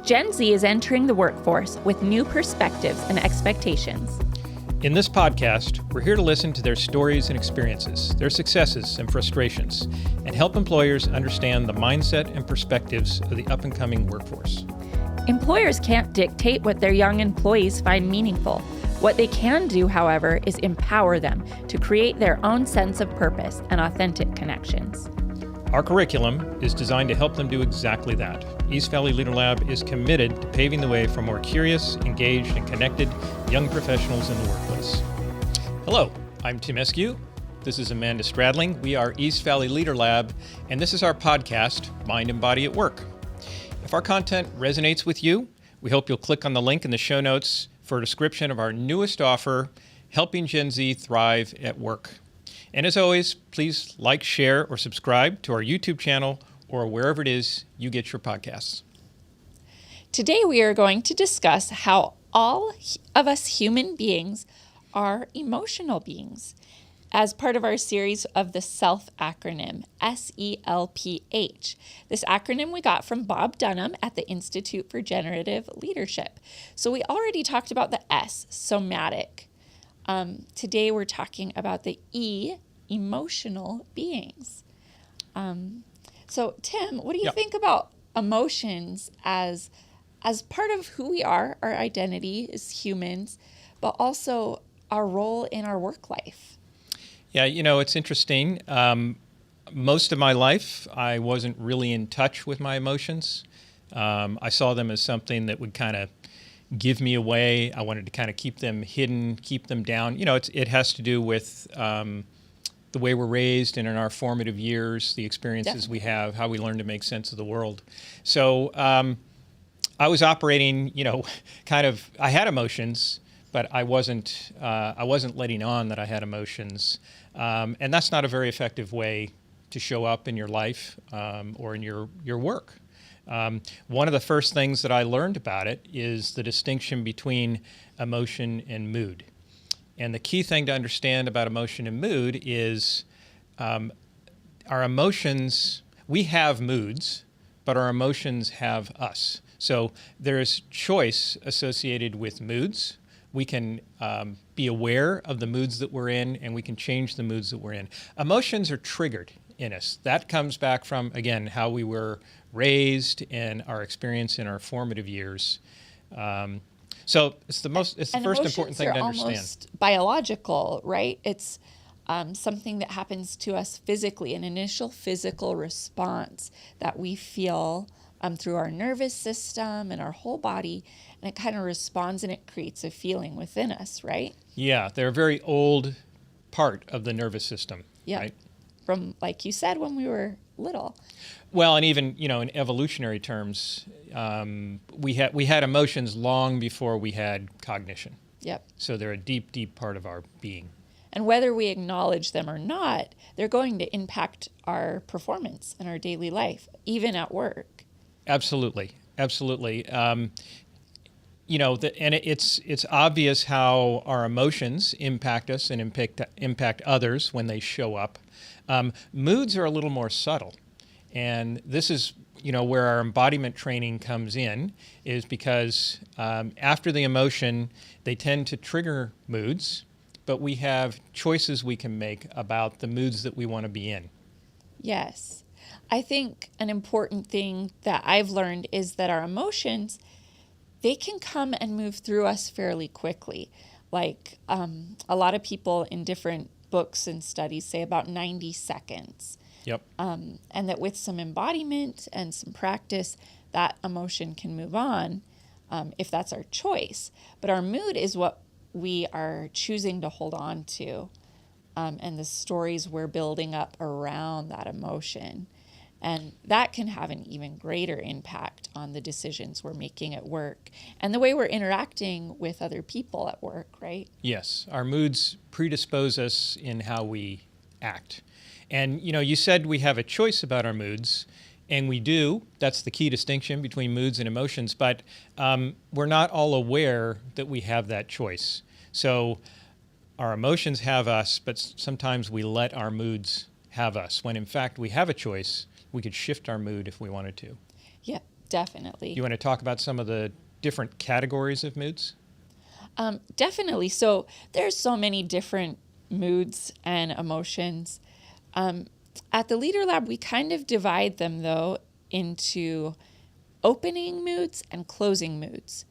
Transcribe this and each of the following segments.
Gen Z is entering the workforce with new perspectives and expectations. In this podcast, we're here to listen to their stories and experiences, their successes and frustrations, and help employers understand the mindset and perspectives of the up-and-coming workforce. Employers can't dictate what their young employees find meaningful. What they can do, however, is empower them to create their own sense of purpose and authentic connections. Our curriculum is designed to help them do exactly that. East Valley Leader Lab is committed to paving the way for more curious, engaged, and connected young professionals in the workplace. Hello, I'm Timm. This is Amanda Stradling. We are East Valley Leader Lab, and this is our podcast, Mind and Body at Work. If our content resonates with you, we hope you'll click on the link in the show notes for a description of our newest offer, Helping Gen Z Thrive at Work. And as always, please like, share, or subscribe to our YouTube channel or wherever it is you get your podcasts. Today we are going to discuss how all of us human beings are emotional beings as part of our series of the SELPH acronym, SELPH. This acronym we got from Bob Dunham at the Institute for Generative Leadership. So we already talked about the S, somatic. Today we're talking about the E, emotional beings. So Timm, what do you think about emotions as part of who we are, our identity as humans, but also our role in our work life? Yeah, it's interesting. Most of my life, I wasn't really in touch with my emotions. I saw them as something that would kind of give me away. I wanted to kind of keep them hidden, keep them down. It has to do with the way we're raised and in our formative years, the experiences we have, how we learn to make sense of the world. So I was operating, I had emotions, but I wasn't letting on that I had emotions. And that's not a very effective way to show up in your life or in your work. One of the first things that I learned about it is the distinction between emotion and mood. And the key thing to understand about emotion and mood is our emotions, we have moods, but our emotions have us. So there's choice associated with moods. We can be aware of the moods that we're in, and we can change the moods that we're in. Emotions are triggered in us. That comes back from, again, how we were raised and our experience in our formative years. So it's the first important thing to understand. Almost biological, right? It's something that happens to us physically, an initial physical response that we feel through our nervous system and our whole body, and it kind of responds and it creates a feeling within us, right? Yeah, they're a very old part of the nervous system, right? From, like you said, when we were little. Well, and even, in evolutionary terms, we had emotions long before we had cognition. Yep. So they're a deep, deep part of our being. And whether we acknowledge them or not, they're going to impact our performance in our daily life, even at work. Absolutely. And it's obvious how our emotions impact us and impact others when they show up. Moods are a little more subtle. And this is, where our embodiment training comes in, is because after the emotion, they tend to trigger moods, but we have choices we can make about the moods that we want to be in. Yes. I think an important thing that I've learned is that our emotions, they can come and move through us fairly quickly. Like a lot of people in different books and studies say about 90 seconds. Yep. And that with some embodiment and some practice, that emotion can move on if that's our choice. But our mood is what we are choosing to hold on to, and the stories we're building up around that emotion. And that can have an even greater impact on the decisions we're making at work and the way we're interacting with other people at work, right? Yes. Our moods predispose us in how we act. And, you said we have a choice about our moods, and we do. That's the key distinction between moods and emotions. But we're not all aware that we have that choice. So our emotions have us, but sometimes we let our moods have us, when in fact we have a choice. We could shift our mood if we wanted to. Yeah, Definitely. You want to talk about some of the different categories of moods? Definitely. So there's so many different moods and emotions. At the Leader Lab, we kind of divide them, though, into opening moods and closing moods.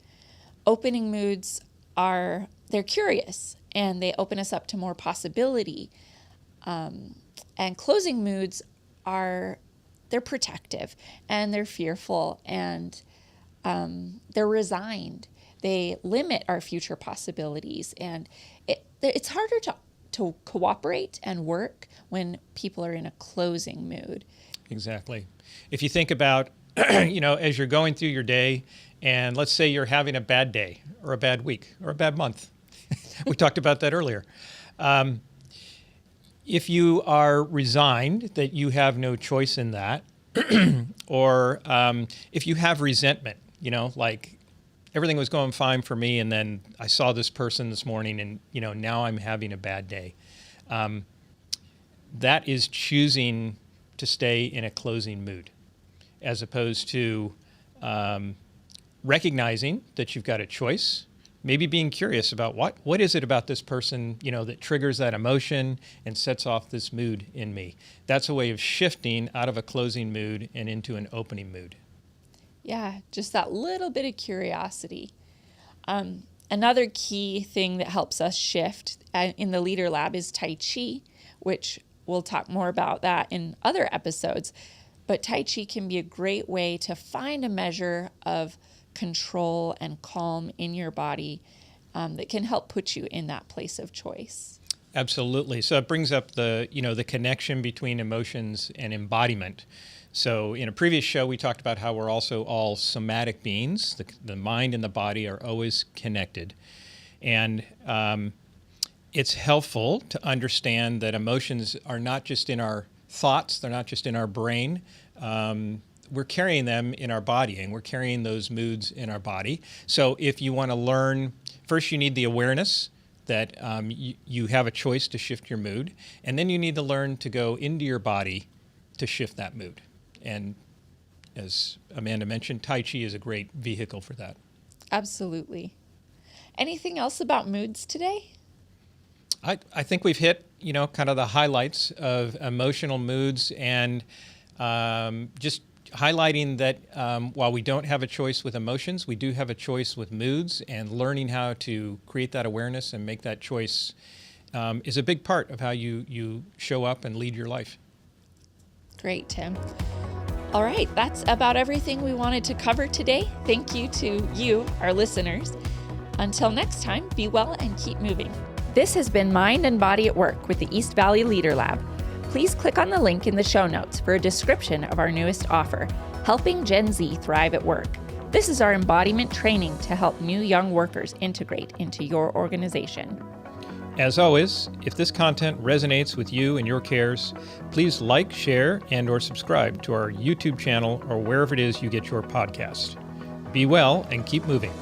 Opening moods they're curious, and they open us up to more possibility. And closing moods they're protective, and they're fearful, and they're resigned. They limit our future possibilities, and it's harder to cooperate and work when people are in a closing mood. Exactly. If you think about, as you're going through your day, and let's say you're having a bad day or a bad week or a bad month. We talked about that earlier. If you are resigned that you have no choice in that, or if you have resentment, like everything was going fine for me, and then I saw this person this morning, and now I'm having a bad day. That is choosing to stay in a closing mood, as opposed to recognizing that you've got a choice, maybe being curious about what is it about this person, that triggers that emotion and sets off this mood in me. That's a way of shifting out of a closing mood and into an opening mood. Yeah, just that little bit of curiosity. Another key thing that helps us shift in the Leader Lab is Tai Chi, which we'll talk more about that in other episodes. But Tai Chi can be a great way to find a measure of control and calm in your body that can help put you in that place of choice. Absolutely. So it brings up the connection between emotions and embodiment. So in a previous show, we talked about how we're also all somatic beings. The mind and the body are always connected. And it's helpful to understand that emotions are not just in our thoughts, they're not just in our brain. We're carrying them in our body, and we're carrying those moods in our body. So if you want to learn, first you need the awareness that you have a choice to shift your mood, and then you need to learn to go into your body to shift that mood. And as Amanda mentioned, Tai Chi is a great vehicle for that. Absolutely. Anything else about moods today? I think we've hit, kind of the highlights of emotional moods, and just highlighting that while we don't have a choice with emotions, we do have a choice with moods, and learning how to create that awareness and make that choice is a big part of how you show up and lead your life. Great, Tim. All right, that's about everything we wanted to cover today. Thank you to you, our listeners. Until next time, be well and keep moving. This has been Mind and Body at Work with the East Valley Leader Lab. Please click on the link in the show notes for a description of our newest offer, Helping Gen Z Thrive at Work. This is our embodiment training to help new young workers integrate into your organization. As always, if this content resonates with you and your cares, please like, share, and/or subscribe to our YouTube channel or wherever it is you get your podcast. Be well and keep moving.